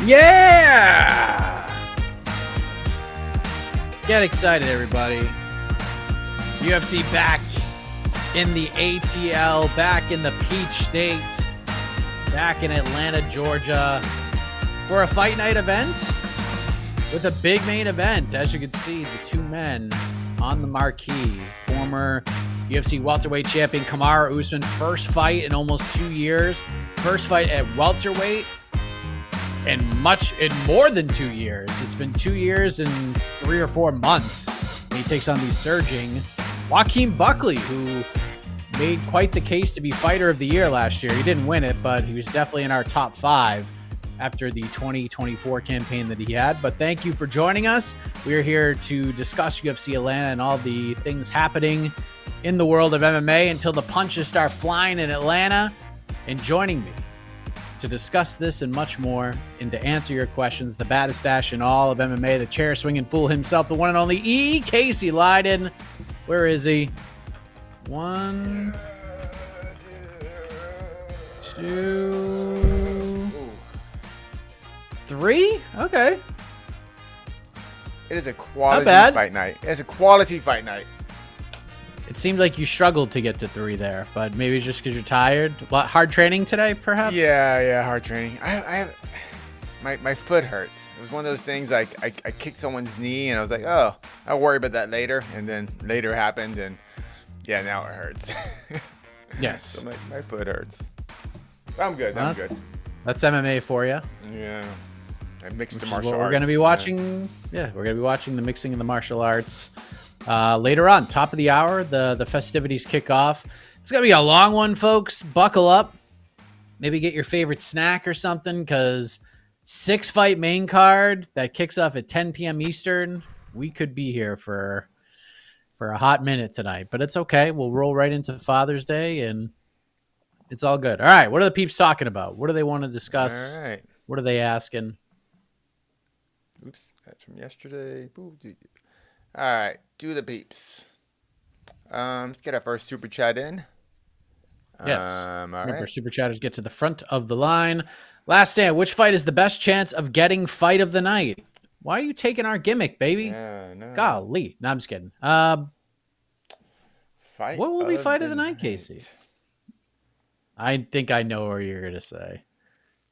Yeah! Get excited, everybody. UFC back in the ATL, back in the Peach State, back in Atlanta, Georgia, for a fight night event with a big main event. As you can see, the two men on the marquee, former UFC welterweight champion Kamaru Usman, first fight in almost 2 years, first fight at welterweight in more than 2 years. It's been 2 years and 3 or 4 months. And he takes on the surging Joaquin Buckley, who made quite the case to be fighter of the year last year. He didn't win it, but he was definitely in our top 5 after the 2024 campaign that he had. But thank you for joining us. We're here to discuss UFC Atlanta and all the things happening in the world of MMA until the punches start flying in Atlanta. And joining me to discuss this and much more, and to answer your questions, the baddest stash in all of MMA, the chair swinging fool himself, the one and only Casey Leydon. Where is he? 1, 2, 3. Okay. It is a quality fight night. It's a quality fight night. It seemed like you struggled to get to 3 there, but maybe it's just because you're tired. What, hard training today, perhaps? Yeah, hard training. I have my foot hurts. It was one of those things like I kicked someone's knee and I was like, oh, I'll worry about that later. And then later happened and yeah, now it hurts. Yes. So my foot hurts. I'm good. I'm good. That's MMA for you. Yeah. I mixed the Which is martial what arts. We're going to be watching. Yeah, we're going to be watching the mixing of the martial arts later on. Top of the hour, the festivities kick off. It's going to be a long one, folks. Buckle up. Maybe get your favorite snack or something, because 6-fight main card that kicks off at 10 p.m. Eastern. We could be here for a hot minute tonight, but it's okay. We'll roll right into Father's Day, and it's all good. All right, what are the peeps talking about? What do they want to discuss? All right. What are they asking? Oops, that's from yesterday. All right, do the peeps. Let's get our first super chat in. Yes. All Remember, right. super chatters get to the front of the line. Last stand. Which fight is the best chance of getting fight of the night? Why are you taking our gimmick, baby? Yeah, no. Golly. No, I'm just kidding. Fight What will be fight of the night, night. Casey? I think I know what you're gonna say.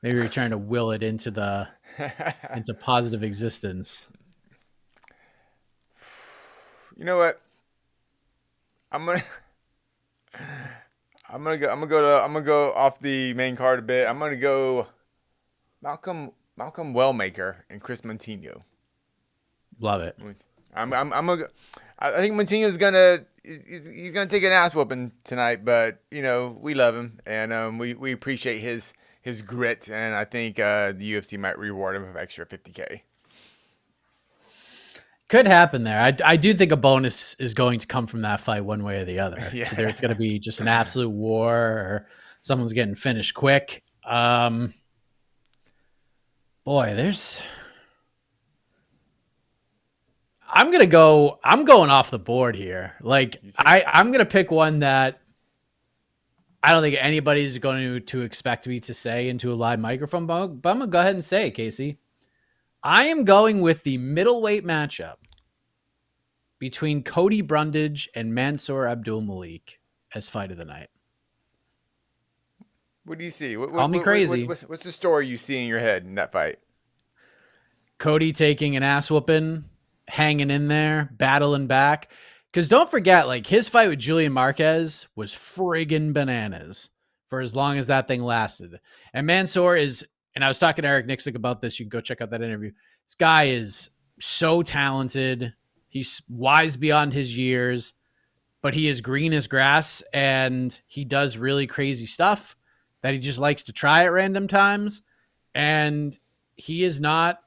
Maybe you're trying to will it into positive existence. You know what? I'm gonna go off the main card a bit. I'm gonna go Malcolm Wellmaker and Chris Montinho. Love it. I think Montinho's he's gonna take an ass whooping tonight, but you know we love him and we appreciate his grit, and I think the UFC might reward him with extra $50K. Could happen there. I do think a bonus is going to come from that fight one way or the other. Yeah. Either it's going to be just an absolute war or someone's getting finished quick. Boy, I'm going off the board here. Like I'm going to pick one that I don't think anybody's going to expect me to say into a live microphone, but I'm going to go ahead and say it, Casey. I am going with the middleweight matchup between Cody Garbrandt and Mansour Abdul-Malik as fight of the night. What do you see? Call me crazy. What's the story you see in your head in that fight? Cody taking an ass whooping, hanging in there, battling back. Because don't forget, like, his fight with Julian Marquez was friggin' bananas for as long as that thing lasted. And Mansour is, and I was talking to Eric Nixick about this. You can go check out that interview. This guy is so talented. He's wise beyond his years, but he is green as grass, and he does really crazy stuff that he just likes to try at random times. And he is not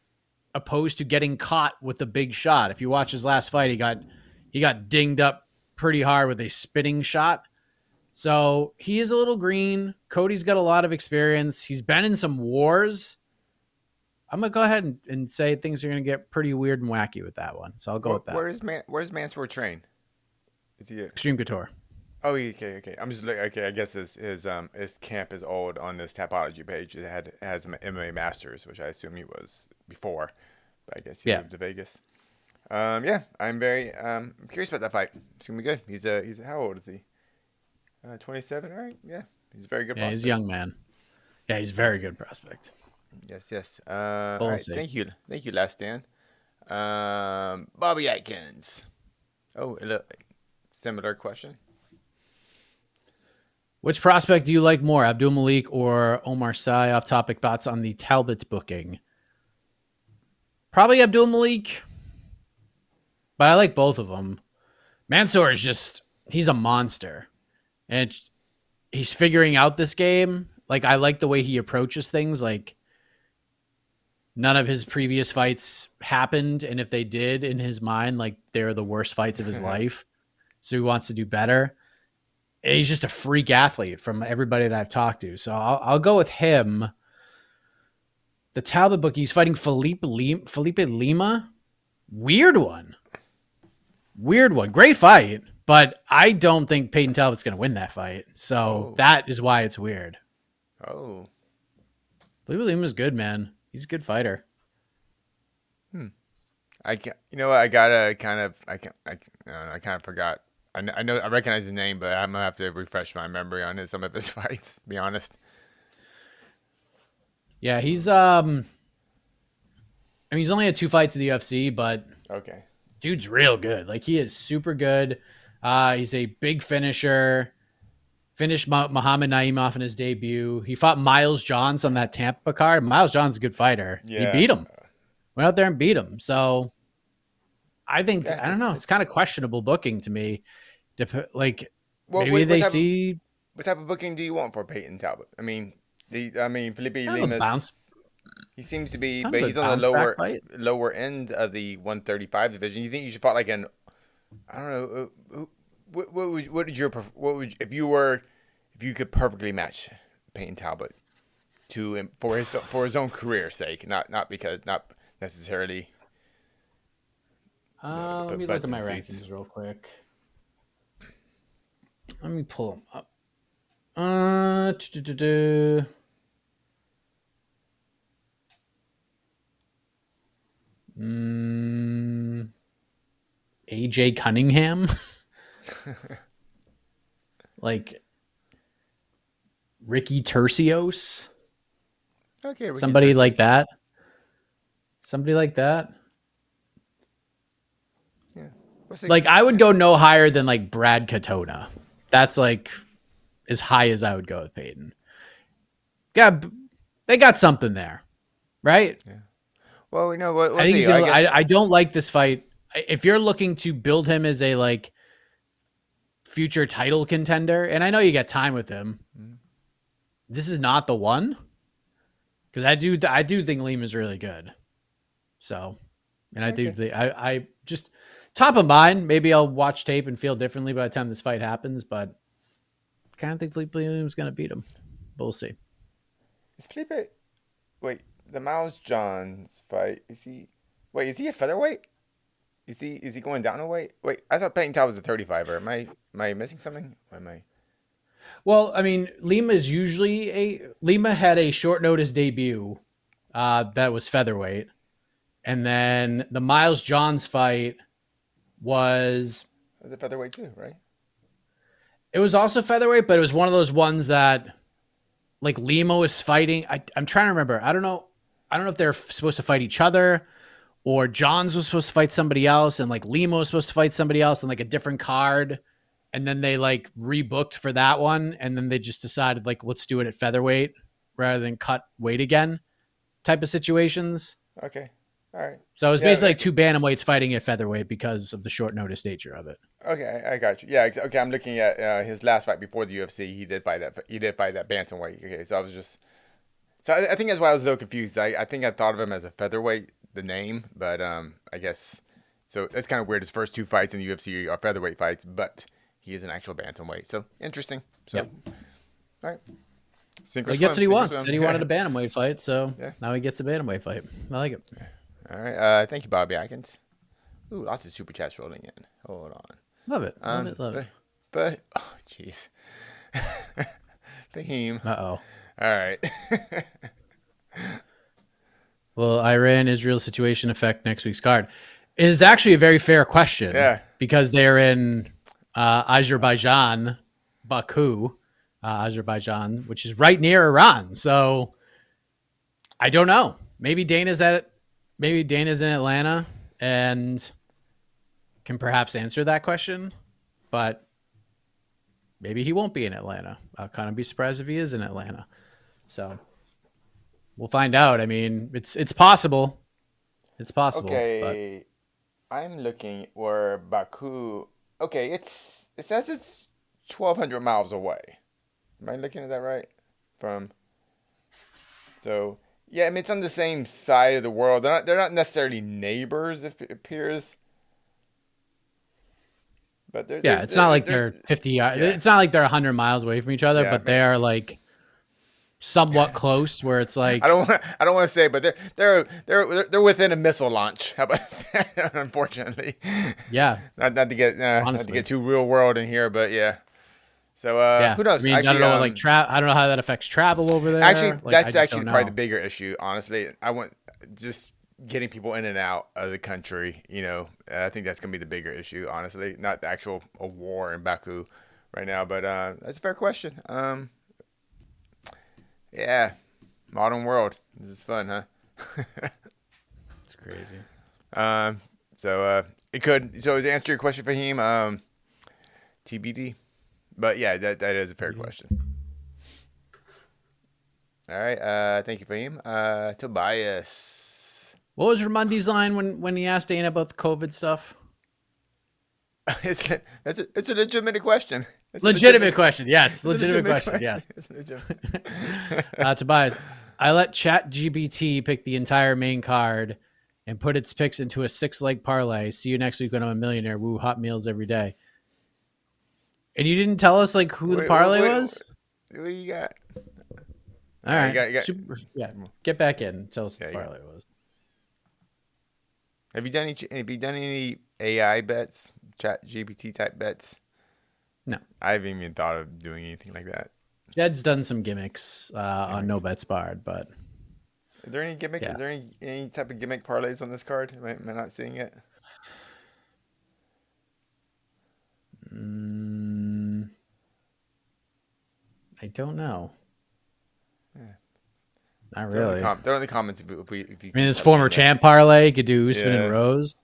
opposed to getting caught with a big shot. If you watch his last fight, he got dinged up pretty hard with a spinning shot. So he is a little green. Cody's got a lot of experience. He's been in some wars. I'm going to go ahead and say things are going to get pretty weird and wacky with that one. So I'll go with that. Where's Mansour train? Is he Extreme Couture. Oh, okay. I'm just looking. Okay, I guess his camp is old on this Tapology page. It has an MMA Masters, which I assume he was before, but I guess he Yeah. moved to Vegas. Yeah, I'm very curious about that fight. It's gonna be good. He's how old is he? 27. All right. Yeah, he's a very good Yeah, he's a prospect. young man. Yeah, he's a very good prospect. Yes. But All we'll right. see. Thank you, Last Dan. Bobby Atkins. Oh, look, similar question. Which prospect do you like more, Abdul Malik or Omar Sy? Off topic thoughts on the Talbot booking. Probably Abdul Malik, but I like both of them. Mansour is he's a monster. And he's figuring out this game. Like, I like the way he approaches things. Like, none of his previous fights happened. And if they did, in his mind, like, they're the worst fights of his life. So he wants to do better. And he's just a freak athlete from everybody that I've talked to. So I'll go with him. The Talbot book, he's fighting Felipe Lima. Weird one. Great fight. But I don't think Peyton Talbot's going to win that fight. So that is why it's weird. Oh. Felipe Lima's good, man. He's a good fighter. I can, you know what? I gotta kind of, I kind of forgot. I know I recognize the name, but I'm gonna have to refresh my memory on some of his fights. To be honest. Yeah, he's I mean, he's only had 2 fights in the UFC, but Okay. dude's real good. Like, he is super good. He's a big finisher. Finished Muhammad Naeem off in his debut. He fought Miles Johns on that Tampa card. Miles Johns is a good fighter. Yeah. He beat him. Went out there and beat him. So I think, Yeah, I don't know. It's kind of questionable booking to me. Like, Well, maybe they see. What type of booking do you want for Peyton Talbot? I mean, Felipe Kind of a Lima's. bounce. He seems to be, Kind but of a he's on the bounce back fight. lower end of the 135 division. You think you should fight like an, I don't know, what would your if you could perfectly match Peyton Talbot to him for his own career's sake, not necessarily. Let me look at my rankings real quick. Let me pull them up. AJ Cunningham. Like Ricky Tercios. Okay, Somebody like that. Somebody like that. Yeah. Like, I would go no higher than like Brad Katona. That's like as high as I would go with Peyton. Yeah, they got something there, right? Yeah. Well, we know what. I think I don't like this fight. If you're looking to build him as a like future title contender, and I know you got time with him, this is not the one. Because I do think Liam is really good. So, and I do think I just top of mind. Maybe I'll watch tape and feel differently by the time this fight happens, but I kind of think Felipe Liam's going to beat him. But we'll see. Is Felipe? Wait, the Miles Johns fight. Is he a featherweight? Is he going down a weight? Wait, I thought Peyton Talbot was a 35er. Am I missing something? Or am I? Well, I mean, Lima had a short notice debut that was featherweight. And then the Miles Johns fight was It was a featherweight too, right? It was also featherweight, but it was one of those ones that like Lima was fighting. I'm trying to remember. I don't know if they're supposed to fight each other or Johns was supposed to fight somebody else and like Lima was supposed to fight somebody else on like a different card. And then they like rebooked for that one. And then they just decided like, let's do it at featherweight rather than cut weight again type of situations. Okay. All right. So it was basically like 2 bantamweights fighting at featherweight because of the short notice nature of it. Okay, I got you. Yeah. Okay, I'm looking at his last fight before the UFC. He did fight that bantamweight. Okay, so I think that's why I was a little confused. I think I thought of him as a featherweight, the name, but I guess so. That's kind of weird. His first 2 fights in the UFC are featherweight fights, but he is an actual bantamweight. So interesting. So, yep. All right. He gets what he wants. Said he wanted a bantamweight fight, so now he gets a bantamweight fight. I like it. All right. Thank you, Bobby Atkins. Ooh, lots of super chats rolling in. Hold on. Love it. Love it. But oh, jeez. Fahim. Uh-oh. All right. Will Iran-Israel situation affect next week's card? It is actually a very fair question. Yeah. Because they're in Azerbaijan, Baku, Azerbaijan, which is right near Iran. So I don't know. Maybe Dana's in Atlanta and can perhaps answer that question, but maybe he won't be in Atlanta. I'll kind of be surprised if he is in Atlanta. So we'll find out. I mean, it's possible. It's possible. Okay. I'm looking where Baku. Okay, it says it's 1,200 miles away. Am I looking at that right? So yeah, I mean it's on the same side of the world. They're not necessarily neighbors, if it appears. But it's not like they're 50. Yeah. It's not like they're 100 miles away from each other, but they are like somewhat close. Where it's like I don't want to say, but they're within a missile launch. How about that? Unfortunately, yeah. Not to get too real world in here, but yeah. So who knows? I mean, actually, I don't know, I don't know how that affects travel over there. Actually, like, that's actually probably the bigger issue. Honestly, I want just getting people in and out of the country. You know, I think that's gonna be the bigger issue. Honestly, not the actual a war in Baku right now, but that's a fair question. Yeah, modern world. This is fun, huh? It's crazy. So it could. So to answer your question, Fahim, TBD. But yeah, that is a fair question. All right. Thank you, Fahim. Tobias. What was Ramondi's line when he asked Dana about the COVID stuff? It's a legitimate question. Legitimate question. Yes. Legitimate question. Yes. It's legitimate. Tobias, I let ChatGPT pick the entire main card and put its picks into a 6-leg parlay. See you next week when I'm a millionaire. Woo, hot meals every day. And you didn't tell us like who the parlay was? What do you got? All right. You got, Get back in. Tell us who the parlay was. Have you done any AI bets, Chat GPT type bets? No. I haven't even thought of doing anything like that. Jed's done some gimmicks on No Bets Barred, but is there any gimmick? Yeah. Is there any type of gimmick parlays on this card? Am I not seeing it? I don't know. Yeah. Not really. They're in the comments if you I mean, his former champ parlay, you could do Usman and Rose.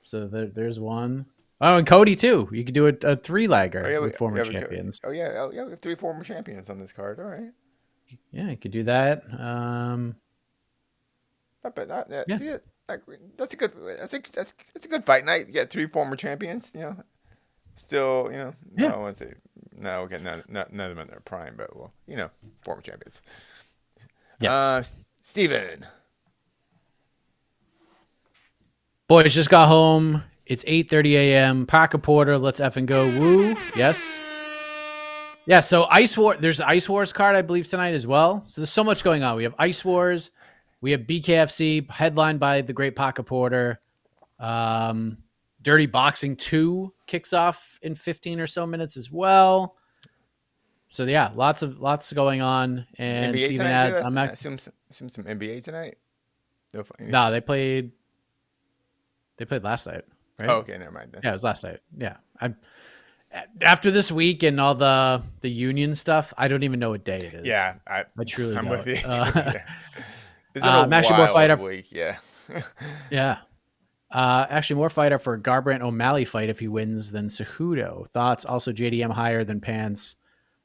So there's one. Oh, and Cody too. You could do a 3-legger with former champions. We have 3 former champions on this card. All right. Yeah, you could do that. Yeah. See it. That's a good. That's a good fight night. You got 3 former champions. You know, still. You know. Yeah. I want to say no. Okay, none of them in their prime, but well, you know, former champions. Yes. Steven. Boys just got home. It's 8:30 a.m. Parker Porter, let's effing go. Woo. Yes. Yeah, so Ice War. There's an Ice Wars card, I believe, tonight as well. So there's so much going on. We have Ice Wars. We have BKFC, headlined by the great Parker Porter. Dirty Boxing 2 kicks off in 15 or so minutes as well. So yeah, lots going on. And NBA Steven tonight, adds, too? I'm not. Assume some NBA tonight. No, they played last night. Right? Oh, okay, never mind. Then. Yeah, it was last night. Yeah, after this week and all the union stuff, I don't even know what day it is. Yeah, I truly I'm don't. with you. It's been a actually more fighter week. Yeah. Yeah. Actually more fighter for a Garbrandt O'Malley fight if he wins than Cejudo. Thoughts? Also JDM higher than Pants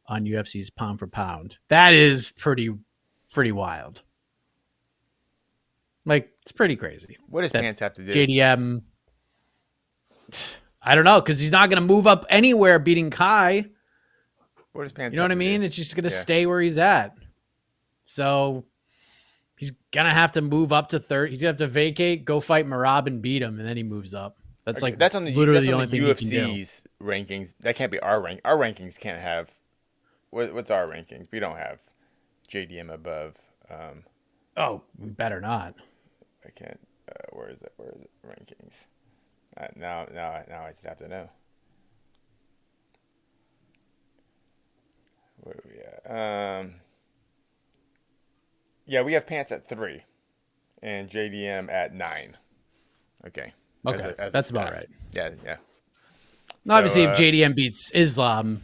on UFC's pound for pound. That is pretty wild. Like, it's pretty crazy. What does Pants have to do? JDM, I don't know, because he's not going to move up anywhere beating Kai. What does Pants? You know what I mean? It's just going to stay where he's at. So he's going to have to move up to third. He's going to have to vacate, go fight Merab and beat him, and then he moves up. That's okay, like that's on the literally the only thing UFC's rankings. That can't be our rank. Our rankings can't have. What's our rankings? We don't have JDM above. Oh, we better not. I can't. Where is it? Rankings. Now I just have to know. What are we at? Yeah, we have Pants at 3 and JDM at 9. Okay. Okay, As a that's about staff. right. Yeah, yeah. Now, obviously, if JDM beats Islam,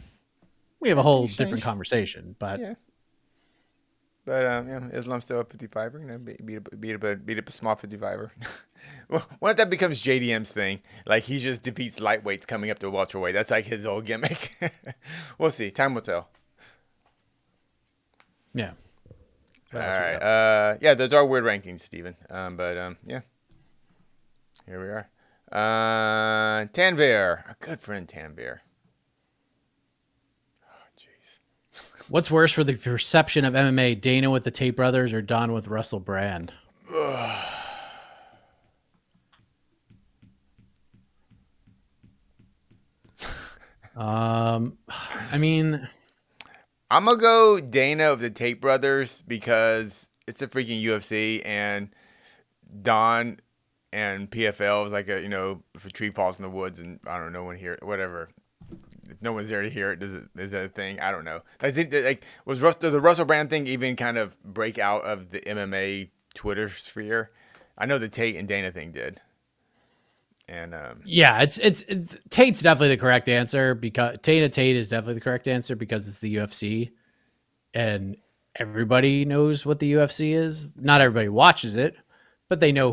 we have a whole different change. conversation. But yeah. But yeah, Islam's still a 55er. You know, beat up a small 55er. Well, what if that becomes JDM's thing? Like he just defeats lightweights coming up to welterweight. That's like his old gimmick. We'll see. Time will tell. Yeah. All right. Yeah, those are weird rankings, Steven. But yeah, here we are. Tanvir, a good friend, Tanvir. Oh, jeez. What's worse for the perception of MMA, Dana with the Tate brothers or Don with Russell Brand? I mean, I'm gonna go Dana of the Tate brothers because it's a freaking UFC, and Don and PFL is like a, if a tree falls in the woods and I don't know, no one hear it, whatever. If no one's there to hear it, is that a thing? I don't know. I think like the Russell Brand thing even kind of break out of the MMA Twitter sphere? I know the Tate and Dana thing did. And yeah, it's Tate's definitely the correct answer because Tate is definitely the correct answer because it's the UFC and everybody knows what the UFC is. Not everybody watches it, but they know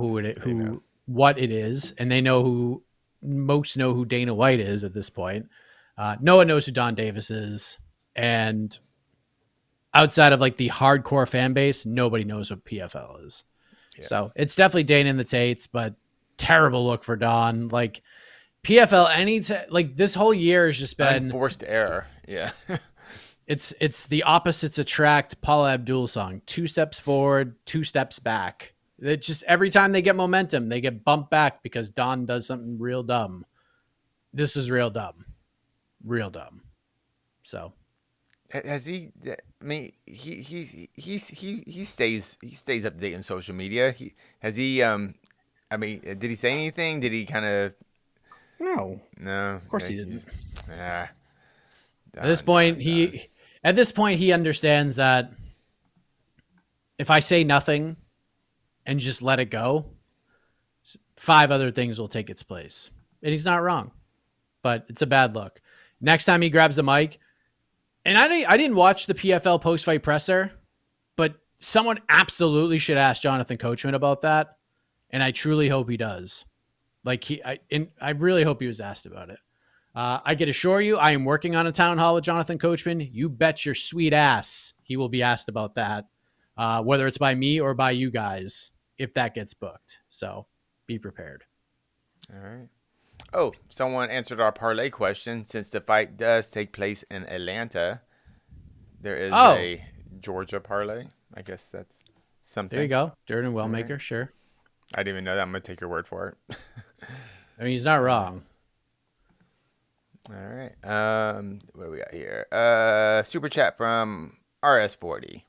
what it is, and they know most know who Dana White is at this point. No one knows who Don Davis is, and outside of like the hardcore fan base, nobody knows what PFL is. Yeah. So it's definitely Dana and the Tates, but terrible look for Don. Like PFL, like this whole year has just been forced error. Yeah. It's the opposites attract Paula Abdul song. 2 steps forward, 2 steps back. It just every time they get momentum, they get bumped back because Don does something real dumb. This is real dumb. Real dumb. So has he? I mean, he stays up to date on social media. I mean, did he say anything? Did he kind of? No. Of course he didn't. At this point, he understands that if I say nothing and just let it go, 5 other things will take its place. And he's not wrong, but it's a bad look. Next time he grabs a mic, and I didn't watch the PFL post-fight presser, but someone absolutely should ask Jonathan Coachman about that. And I truly hope he does. Like I really hope he was asked about it. I can assure you, I am working on a town hall with Jonathan Coachman. You bet your sweet ass he will be asked about that, whether it's by me or by you guys, if that gets booked. So be prepared. All right. Oh, someone answered our parlay question. Since the fight does take place in Atlanta, there is a Georgia parlay. I guess that's something. There you go. Jordan Wellmaker, right. Sure. I didn't even know that. I'm going to take your word for it. I mean, he's not wrong. All right. What do we got here? Super chat from RS40.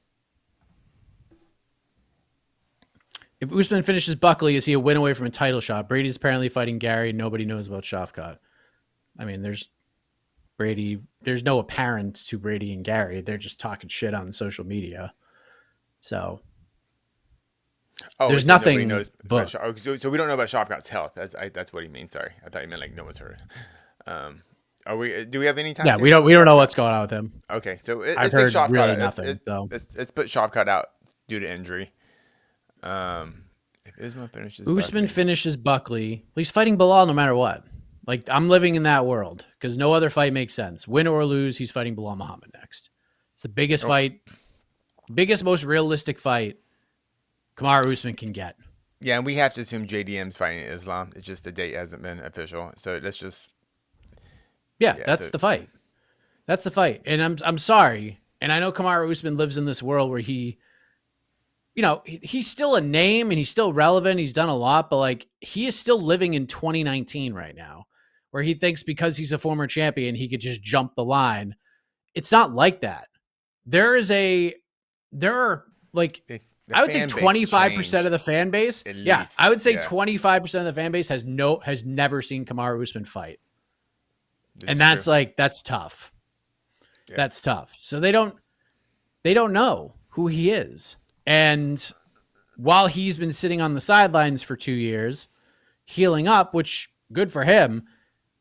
If Usman finishes Buckley, is he a win away from a title shot? Brady's apparently fighting Gary. Nobody knows about Shafkat. I mean, there's no apparent to Brady and Gary. They're just talking shit on social media. So there's nothing. So we don't know about Shafkat's health. That's what he means. Sorry, I thought you meant like no one's heard. Do we have any time? Yeah, we don't know what's going on with him. Okay, so I've heard really nothing. Let's put Shafkat out due to injury. If Usman finishes Buckley, well, he's fighting Bilal no matter what. Like, I'm living in that world because no other fight makes sense. Win or lose, he's fighting Bilal Muhammad next. It's the biggest fight, biggest, most realistic fight Kamaru Usman can get. Yeah, and we have to assume JDM's fighting Islam. It's just the date hasn't been official, so let's just. That's the fight. That's the fight, and I'm sorry, and I know Kamaru Usman lives in this world where he. He's still a name and he's still relevant. He's done a lot, but like he is still living in 2019 right now where he thinks because he's a former champion, he could just jump the line. It's not like that. I would say 25% of the fan base. Yeah. I would say 25% of the fan base has never seen Kamaru Usman fight. And that's tough. That's tough. So they don't know who he is. And while he's been sitting on the sidelines for 2 years, healing up, which good for him,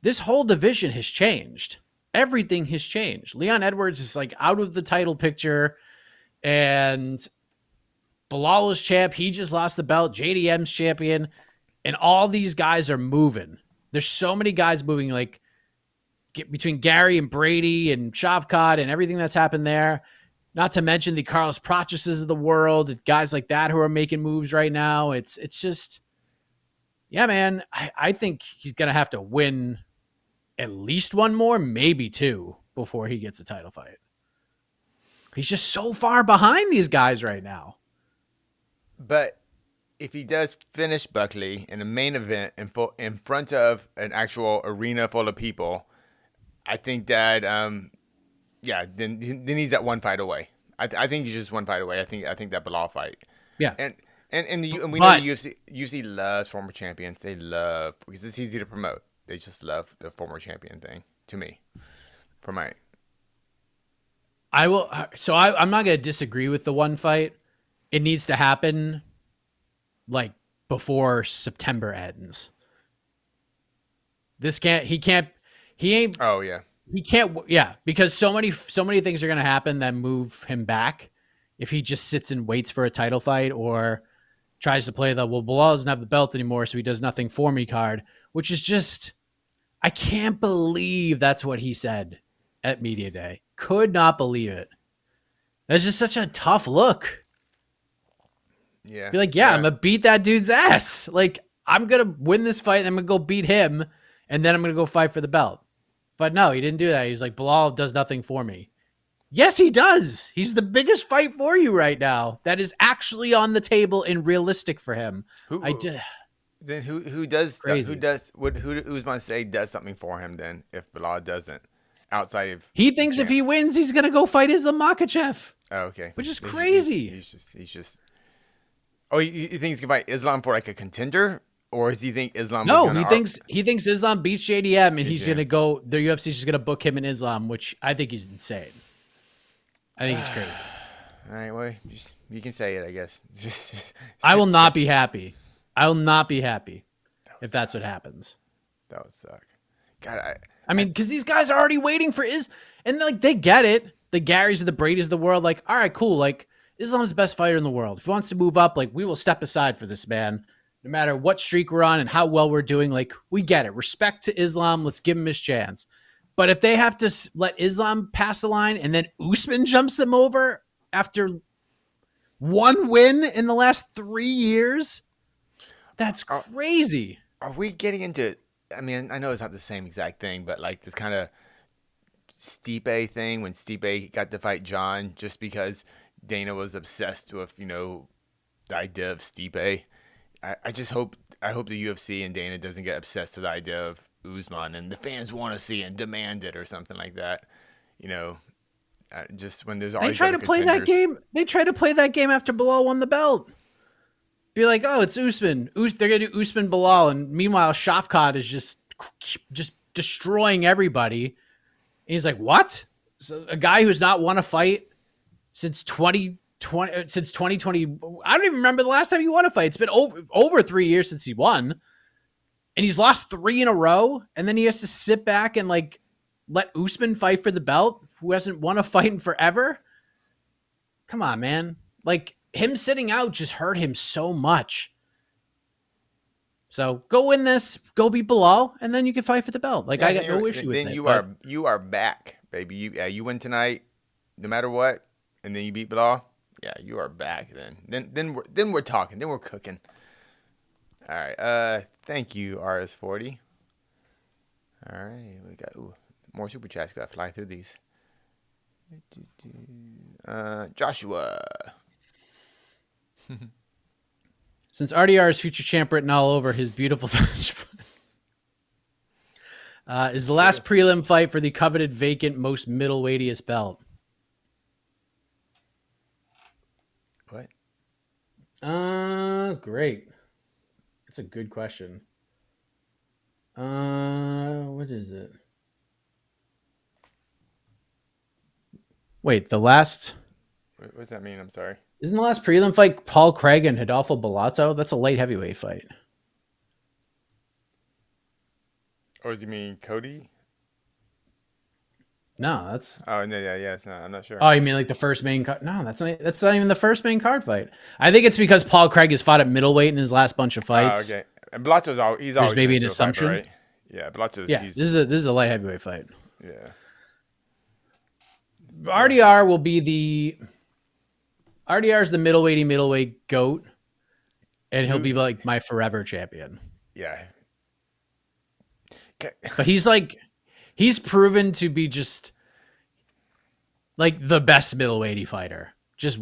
this whole division has changed. Everything has changed. Leon Edwards is like out of the title picture, and Bilal is champ. He just lost the belt. JDM's champion, and all these guys are moving. There's so many guys moving, like between Gary and Brady and Shavkat and everything that's happened there. Not to mention the Carlos Prachases of the world, guys like that who are making moves right now. It's just, yeah, man. I think he's gonna have to win at least one more, maybe two, before he gets a title fight. He's just so far behind these guys right now. But if he does finish Buckley in a main event in front of an actual arena full of people, I think that then he's at one fight away. I think he's just one fight away. I think that Bilal fight. Yeah. And we know the UFC loves former champions. They love, because it's easy to promote. They just love the former champion thing, to me. I'm not going to disagree with the one fight. It needs to happen like before September ends. Because so many things are going to happen that move him back if he just sits and waits for a title fight or tries to play Bilal doesn't have the belt anymore, so he does nothing for me card, which is just, I can't believe that's what he said at Media Day. Could not believe it. That's just such a tough look. Yeah. Be like, I'm going to beat that dude's ass. Like, I'm going to win this fight and I'm going to go beat him, and then I'm going to go fight for the belt. But no, he didn't do that. He's like, Bilal does nothing for me. Yes, he does. He's the biggest fight for you right now. That is actually on the table and realistic for him. Then who does Usman say does something for him then if Bilal doesn't? Outside of, he thinks if he wins, he's gonna go fight Islam Makhachev. Oh, okay. Which is crazy. He's just. Oh, you think he's gonna fight Islam for like a contender, or does he think Islam? No, he thinks Islam beats JDM, and he's gonna go. The UFC's just gonna book him in Islam, which I think he's insane. I think he's crazy. All right, well, you can say it, I guess. Just I will not be happy. I will not be happy if that's what happens. That would suck. God, I mean, because these guys are already waiting for and like they get it. The Garys and the Bradys of the world, like, all right, cool. Like, Islam's the best fighter in the world. If he wants to move up, like, we will step aside for this man, no matter what streak we're on and how well we're doing. Like, we get it. Respect to Islam. Let's give him his chance. But if they have to let Islam pass the line and then Usman jumps them over after one win in the last 3 years, that's crazy. Are we getting into? I mean, I know it's not the same exact thing, but like this kind of Stipe thing when Stipe got to fight John just because Dana was obsessed with, the idea of Stipe. I just hope the UFC and Dana doesn't get obsessed with the idea of Usman and the fans want to see it and demand it or something like that. Just when there's always they try to play that game. They try to play that game after Bilal won the belt. Be like, oh, it's Usman. They're gonna do Usman Bilal, and meanwhile, Shavkat is just destroying everybody. And he's like, what? So a guy who's not won a fight since 2020, since 2020. I don't even remember the last time he won a fight. It's been over 3 years since he won, and he's lost 3 in a row. And then he has to sit back and like let Usman fight for the belt, who hasn't won a fight in forever. Come on, man. Like, him sitting out just hurt him so much. So go win this, go beat Bilal, and then you can fight for the belt. Like, I got no issue with it. Then you are back, baby. You win tonight, no matter what, and then you beat Bilal. Yeah, you are back. Then we're talking. Then we're cooking. All right. Thank you, RS40. All right, we got more super chats. Got to fly through these. Joshua. Since RDR is future champ written all over his beautiful touch, is the last prelim fight for the coveted vacant most middleweightiest belt. What? Great. That's a good question. What is it? Wait, the last What does that mean? I'm sorry. isn't the last prelim fight Paul Craig and Hidalgo Bellato? That's a light heavyweight fight. Or do you mean Cody? No, that's. Oh no, yeah, it's not. I'm not sure. Oh, you mean like the first main card? No, that's not even the first main card fight. I think it's because Paul Craig has fought at middleweight in his last bunch of fights. Okay. And Bellato's he's There's always maybe been an a still assumption. fighter, right? Yeah, Bellato's. Yeah, this is a light heavyweight fight. Yeah. RDR will be the RDR is the middleweight goat, and he'll be like my forever champion. Yeah. But he's proven to be just like the best middleweight fighter. Just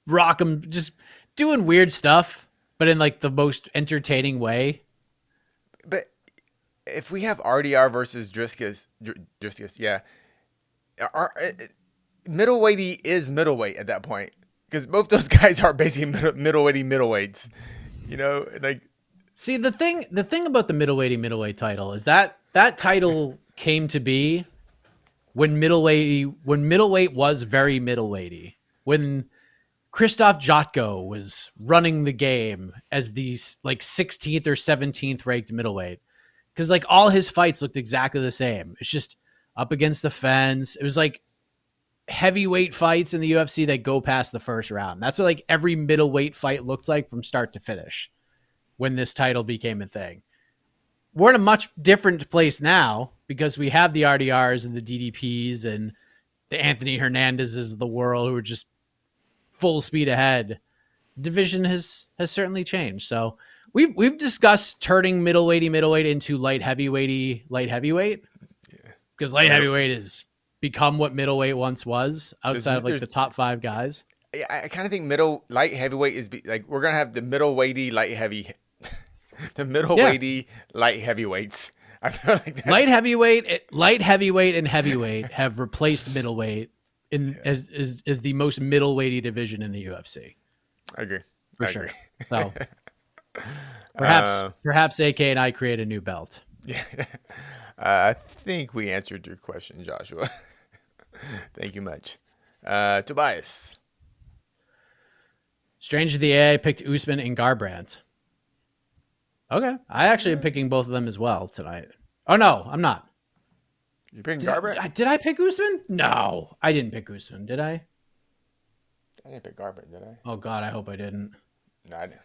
rock him, just doing weird stuff, but in like the most entertaining way. But if we have RDR versus Driscus, yeah, middleweight is middleweight at that point because both those guys are basically middleweights. You know, like. See, the thing about the middleweight title is that title came to be when middleweight was very middleweighty. When Krzysztof Jotko was running the game as the like 16th or 17th ranked middleweight. Because like all his fights looked exactly the same. It's just up against the fence. It was like heavyweight fights in the UFC that go past the first round. That's what like every middleweight fight looked like from start to finish when this title became a thing. We're in a much different place now because we have the RDRs and the DDPs and the Anthony Hernandezes of the world who are just full speed ahead. Division has certainly changed. So we've discussed turning middleweight into light heavyweight. Because light heavyweight has become what middleweight once was outside of like the top 5 guys. Yeah, I kind of think light heavyweight is like we're gonna have the middleweighty light heavy, the middleweighty light heavyweights. I feel like that's... light heavyweight, and heavyweight have replaced middleweight as the most middleweighty division in the UFC. I agree. For sure. So perhaps AK and I create a new belt. Yeah. I think we answered your question, Joshua. Thank you much. Tobias. Strange to the AI picked Usman and Garbrandt. Okay. I actually am picking both of them as well tonight. Oh, no, I'm not. You picking Garbrandt? Did I pick Usman? No, I didn't pick Usman. Did I? I didn't pick Garbrandt, did I? Oh, God, I hope I didn't. No, I didn't.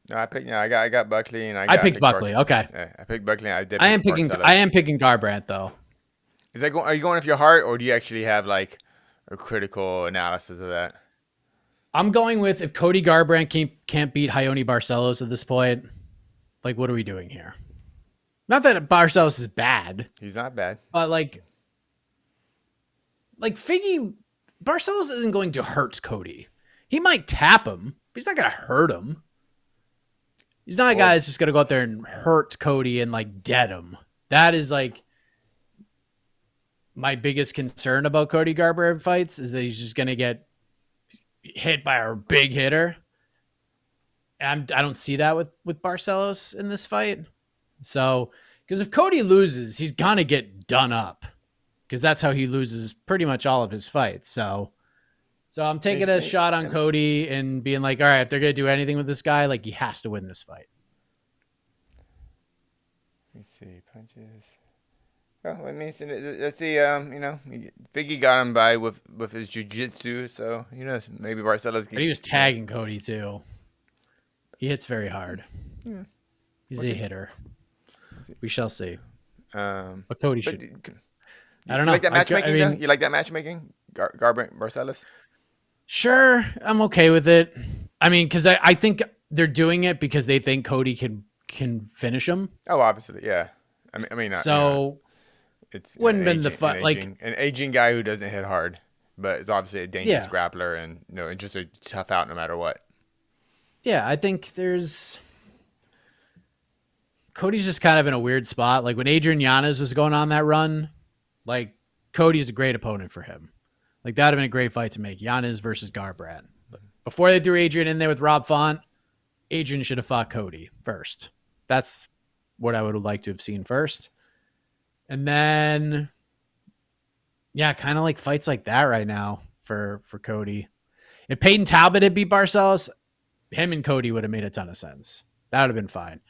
No, I picked. No, I got Buckley and I picked Buckley. Okay. Yeah, I picked Buckley. And I am picking Garbrandt though. Is that are you going with your heart, or do you actually have like a critical analysis of that? I'm going with if Cody Garbrandt can't beat Raoni Barcelos at this point, like what are we doing here? Not that Barcelos is bad. He's not bad, but like Figgy Barcelos isn't going to hurt Cody. He might tap him, but he's not going to hurt him. He's not a guy that's just going to go out there and hurt Cody and like dead him. That is like my biggest concern about Cody Garbrandt fights is that he's just going to get hit by a big hitter. And I don't see that with Barcelos in this fight. So, because if Cody loses, he's going to get done up because that's how he loses pretty much all of his fights. So I'm taking a shot on Cody and being like, all right, if they're going to do anything with this guy, like he has to win this fight. Let me see. Punches. Well, let's see. Figgy got him by with his jiu-jitsu, so who knows? Maybe Barcelos. But he was tagging Cody too. He hits very hard. Yeah. He's a hitter. We shall see. But Cody should. I don't know. You like that matchmaking? You like that matchmaking? Garbrandt Barcelos. Sure, I'm okay with it. I mean, because I think they're doing it because they think Cody can finish him. Oh, obviously, yeah. I mean, so it's wouldn't been the fun like an aging guy who doesn't hit hard, but is obviously a dangerous grappler and and just a tough out no matter what. Yeah, I think Cody's just kind of in a weird spot. Like when Adrian Yanez was going on that run, like Cody's a great opponent for him. Like that would have been a great fight to make. Yanez versus Garbrandt. Before they threw Adrian in there with Rob Font, Adrian should have fought Cody first. That's what I would have liked to have seen first. And then Yeah, kind of like fights like that right now for Cody. If Peyton Talbot had beat Barcelos, him and Cody would have made a ton of sense. That would have been fine.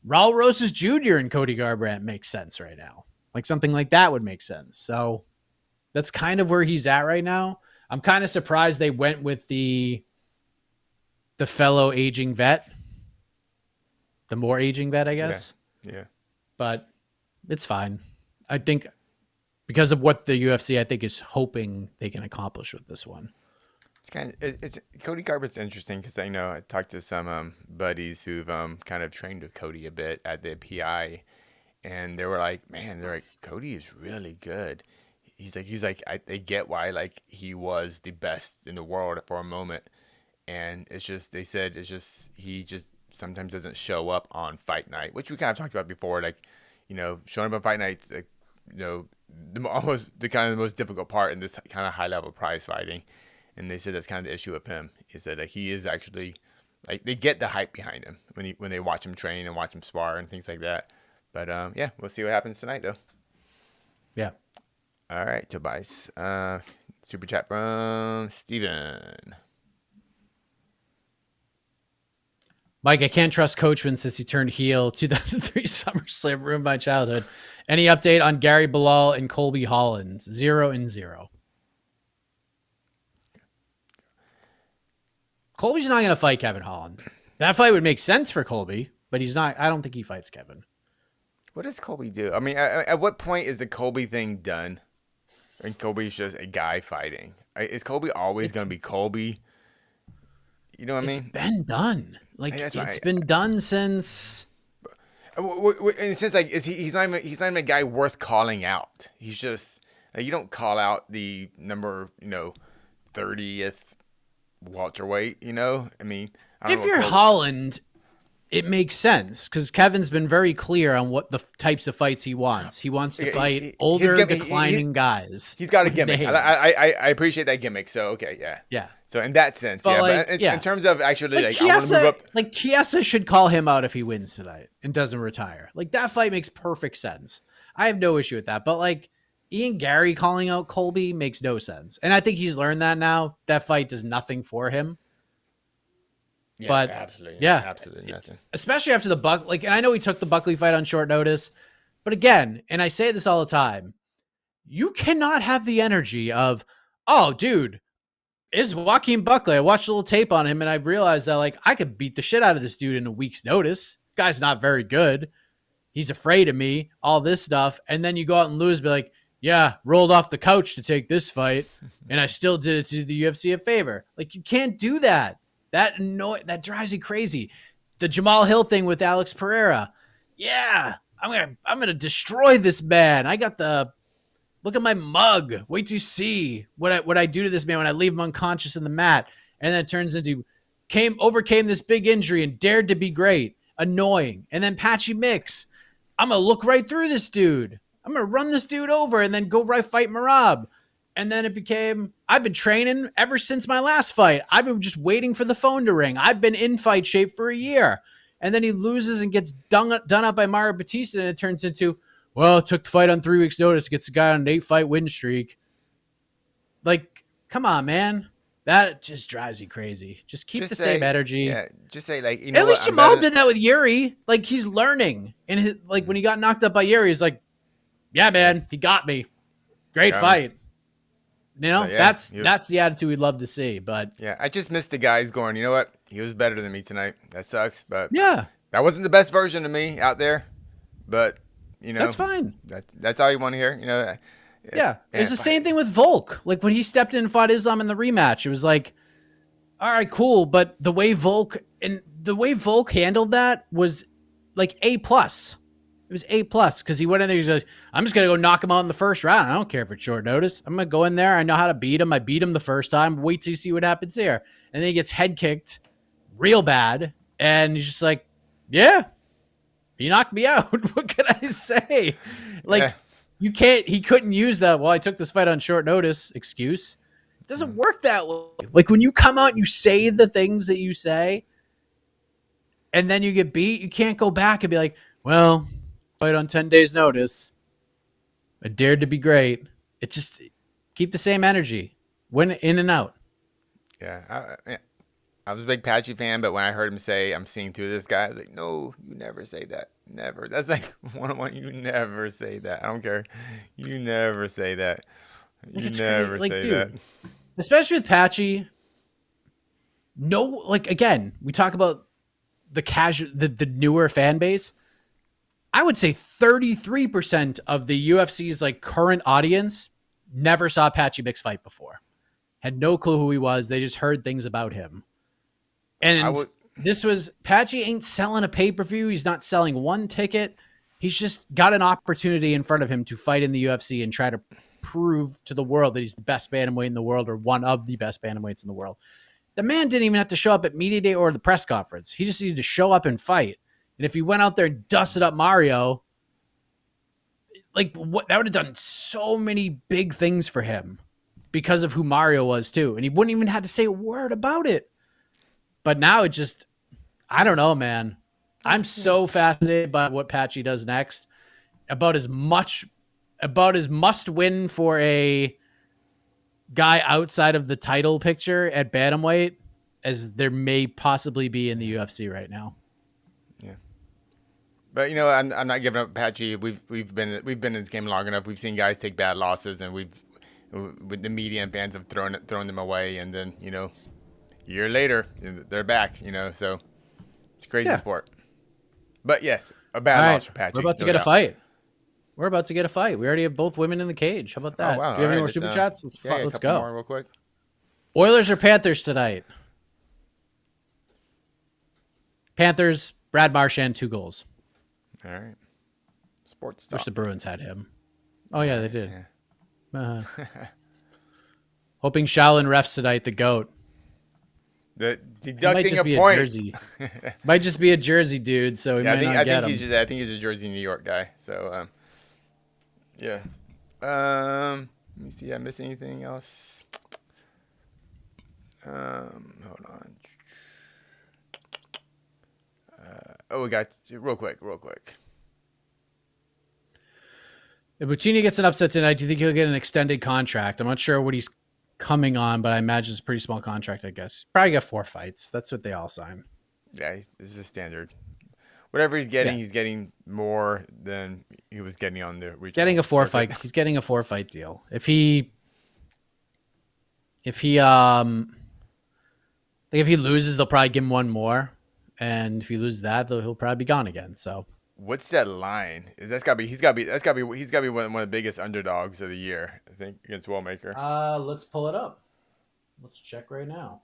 Raul Rosas Jr. and Cody Garbrandt makes sense right now. Like something like that would make sense. So that's kind of where he's at right now. I'm kind of surprised they went with the fellow aging vet, the more aging vet, I guess. Yeah. But it's fine. I think because of what the UFC, I think, is hoping they can accomplish with this one. It's Cody Garbrandt's interesting because I talked to some buddies who've kind of trained with Cody a bit at the PI, and they were like, man, they're like, Cody is really good. He's like they get why like he was the best in the world for a moment, and it's just they said it's just he just sometimes doesn't show up on fight night, which we kind of talked about before, like showing up on fight nights, like, the kind of the most difficult part in this kind of high level prize fighting. And they said that's kind of the issue with him. Is that like he is actually like they get the hype behind him when they watch him train and watch him spar and things like that. But yeah, we'll see what happens tonight though. Yeah. All right, Tobias. Super chat from Steven. Mike, I can't trust Coachman since he turned heel. 2003 SummerSlam ruined my childhood. Any update on Gary Bilal and Colby Holland? 0-0. Colby's not going to fight Kevin Holland. That fight would make sense for Colby, but he's not. I don't think he fights Kevin. What does Colby do? I mean, at what point is the Colby thing done? And Colby's just a guy fighting. Is Colby always going to be Colby? You know what I mean? It's been done. Like That's it's right. been done since. In a sense, like he's not even a guy worth calling out. He's just like, you don't call out the number 30th welterweight. I mean, I don't If know you're what Holland, it makes sense because Kevin's been very clear on what the types of fights he wants. He wants to fight older, declining guys. He's got a gimmick. I appreciate that gimmick. So okay, yeah, yeah. So in that sense, But yeah. like, But yeah. in terms of actually, Like I want to move up. Like Chiesa should call him out if he wins tonight and doesn't retire. Like that fight makes perfect sense. I have no issue with that. But like Ian Gary calling out Colby makes no sense. And I think he's learned that now. That fight does nothing for him. Yeah, but absolutely, yeah, absolutely nothing. Especially after the Buckley. And I know he took the Buckley fight on short notice. But again, and I say this all the time, you cannot have the energy of, oh, dude, it's Joaquin Buckley. I watched a little tape on him and I realized that like I could beat the shit out of this dude in a week's notice. This guy's not very good. He's afraid of me, all this stuff. And then you go out and lose, be like, yeah, rolled off the couch to take this fight. And I still did it to do the UFC a favor. Like you can't do that. That drives you crazy. The Jamal Hill thing with Alex Pereira. Yeah, I'm gonna destroy this man. I got the look at my mug. Wait to see what I do to this man when I leave him unconscious in the mat. And then it turns into overcame this big injury and dared to be great. Annoying. And then Patchy Mix. I'm gonna look right through this dude. I'm gonna run this dude over and then go right fight Marab. And then it became, I've been training ever since my last fight. I've been just waiting for the phone to ring. I've been in fight shape for a year. And then he loses and gets done up by Mario Batista, and it turns into, well, took the fight on 3 weeks' notice, gets a guy on an 8-fight win streak. Like, come on, man. That just drives you crazy. Just keep the same energy. Yeah, just say like, At least Jamal did that with Yuri. Like, he's learning. And like when he got knocked up by Yuri, he's like, yeah, man, he got me. Great fight. That's the attitude we'd love to see. But yeah, I just missed the guys going, you know what? He was better than me tonight. That sucks. But yeah, that wasn't the best version of me out there. But that's fine. That's all you want to hear. Yeah, it was the same thing with Volk. Like when he stepped in and fought Islam in the rematch, it was like, all right, cool. But the way Volk handled that was like A+. It was A+ because he went in there. He's like, I'm just gonna go knock him out in the first round. I don't care if it's short notice. I'm gonna go in there. I know how to beat him. I beat him the first time. Wait till you see what happens here. And then he gets head kicked real bad, and he's just like, yeah, he knocked me out. What can I say? Like, you can't. He couldn't use that. Well, I took this fight on short notice excuse. It doesn't work that way. Like when you come out and you say the things that you say, and then you get beat, you can't go back and be like, well, fight on 10 days notice. I dared to be great. It just keep the same energy. Win in and out. Yeah. I was a big Patchy fan, but when I heard him say, I'm seeing through this guy, I was like, no, you never say that. Never. That's like one-on-one. You never say that. I don't care. You never say that. You never say that. Especially with Patchy. No, like, again, we talk about the newer fan base. I would say 33% of the UFC's like current audience never saw Patchy Mix fight before. Had no clue who he was. They just heard things about him. And this was Patchy ain't selling a pay-per-view. He's not selling one ticket. He's just got an opportunity in front of him to fight in the UFC and try to prove to the world that he's the best bantamweight in the world or one of the best bantamweights in the world. The man didn't even have to show up at media day or the press conference. He just needed to show up and fight. And if he went out there and dusted up Mario, like that would have done so many big things for him because of who Mario was too. And he wouldn't even have to say a word about it. But now it just, I don't know, man. I'm so fascinated by what Patchy does next. About as must win for a guy outside of the title picture at bantamweight as there may possibly be in the UFC right now. Yeah. But I'm not giving up Patchy. We've been in this game long enough. We've seen guys take bad losses, and with the media and fans have thrown them away, and then a year later they're back. So it's a crazy sport. But yes, a bad loss for Patchy. We're about to get a fight. We're about to get a fight. We already have both women in the cage. How about that? Oh, wow. Do you have any more super chats? Let's go. More real quick. Oilers or Panthers tonight? Panthers. Brad Marchand 2 goals. All right. Sports stuff. Wish the Bruins had him. Oh yeah, they did. Yeah. Hoping Shaolin refs tonight. The GOAT. Deducting a point. Might just be a Jersey dude, so he might not get him. I think he's a Jersey, New York guy. So, yeah. Let me see. Did I miss anything else? Hold on. We got real quick. If Buccini gets an upset tonight, do you think he'll get an extended contract? I'm not sure what he's coming on, but I imagine it's a pretty small contract, I guess. Probably got 4 fights. That's what they all sign. Yeah, this is a standard. Whatever he's getting, he's getting more than he was getting on the regional. Getting a 4-fight. He's getting a 4-fight deal. If he loses, they'll probably give him one more, and if he loses that, he'll probably be gone again. So. What's that line? He's got to be one of the biggest underdogs of the year, I think, against Wellmaker. Let's pull it up. Let's check right now.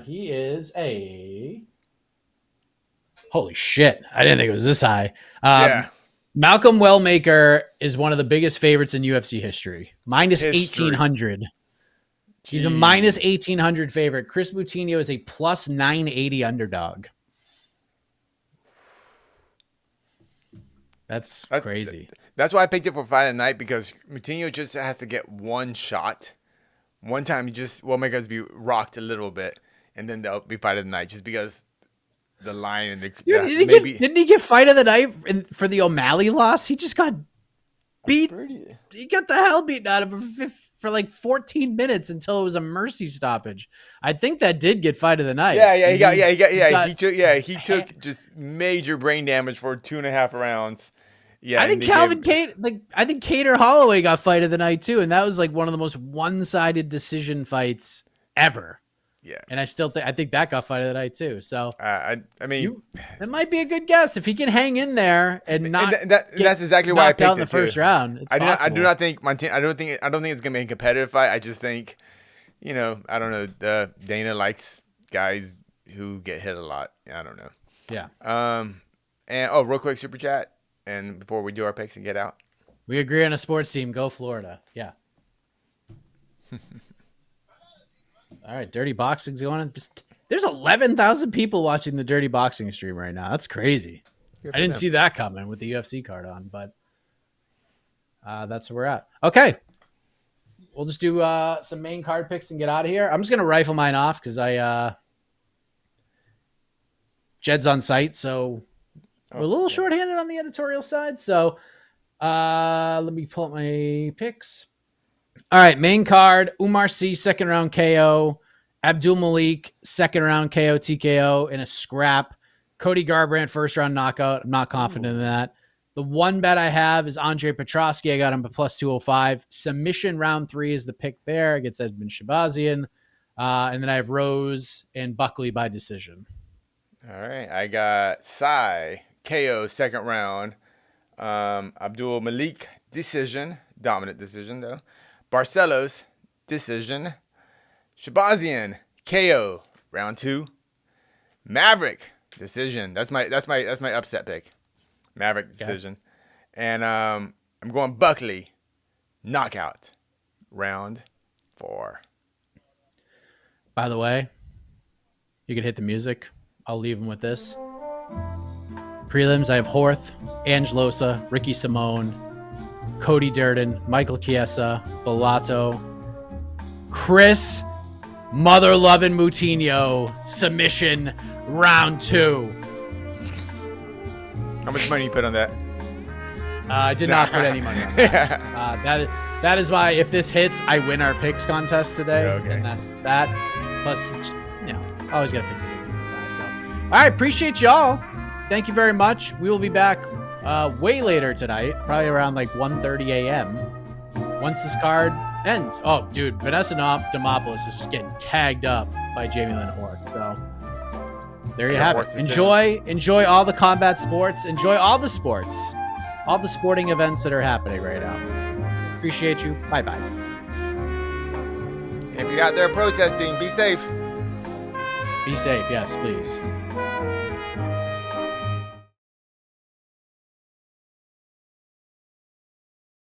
He is holy shit. I didn't think it was this high. Malcolm Wellmaker is one of the biggest favorites in UFC history. Minus 1,800. He's a minus 1,800 favorite. Chris Moutinho is a plus 980 underdog. That's crazy. That's why I picked it for fight of the night, because Moutinho just has to get one shot. One time, Wellmaker's be rocked a little bit, and then they'll be fight of the night, just because the line and the didn't he get fight of the night for the O'Malley loss? He just got beat. He got the hell beaten out of him for like 14 minutes until it was a mercy stoppage. I think that did get fight of the night. He took just major brain damage for 2.5 rounds. Yeah, I think I think Cater Holloway got fight of the night too, and that was like one of the most one-sided decision fights ever. Yeah, and I think that got fight of the night too. So I mean, that might be a good guess if he can hang in there and not. That's exactly why I picked it the first round. I do not think Montana. I don't think it's gonna be a competitive fight. I just think, I don't know. Dana likes guys who get hit a lot. I don't know. Yeah. And real quick super chat, and before we do our picks and get out, we agree on a sports team. Go Florida. Yeah. All right, Dirty Boxing's going on. There's 11,000 people watching the Dirty Boxing stream right now. That's crazy. I didn't see that coming with the UFC card on, but that's where we're at. Okay. We'll just do some main card picks and get out of here. I'm just going to rifle mine off because Jed's on site, so we're a little shorthanded on the editorial side. So let me pull up my picks. All right, main card, Umar C, second round KO. Abdul Malik, second round KO, TKO in a scrap. Cody Garbrandt, first round knockout. I'm not confident in that. The one bet I have is Andre Petrosky. I got him at plus 205. Submission round 3 is the pick there against Edmund Shabazian. And then I have Rose and Buckley by decision. All right. I got Sai, KO, second round. Abdul Malik, decision. Dominant decision, though. Barcelos, decision. Shabazian, KO, round 2. Maverick, decision. That's my upset pick. Maverick decision. Okay. And I'm going Buckley, knockout, round 4. By the way, you can hit the music. I'll leave them with this. Prelims, I have Horth, Angelosa, Ricky Simone, Cody Durden, Michael Chiesa, Bellato, Chris Mother-loving Moutinho, submission, round 2. How much money you put on that? I did not put any money on that. That is why, if this hits, I win our picks contest today. Okay. And that's that. Plus, always got to pick the good guys. So, all right, appreciate y'all. Thank you very much. We will be back way later tonight, probably around like 1:30 a.m. once this card ends. Oh, dude, Vanessa Demopoulos is just getting tagged up by Jamie Lynn Hort. So there you have it. Enjoy all the combat sports. Enjoy all the sports, all the sporting events that are happening right now. Appreciate you. Bye-bye. If you're out there protesting, be safe. Be safe. Yes, please.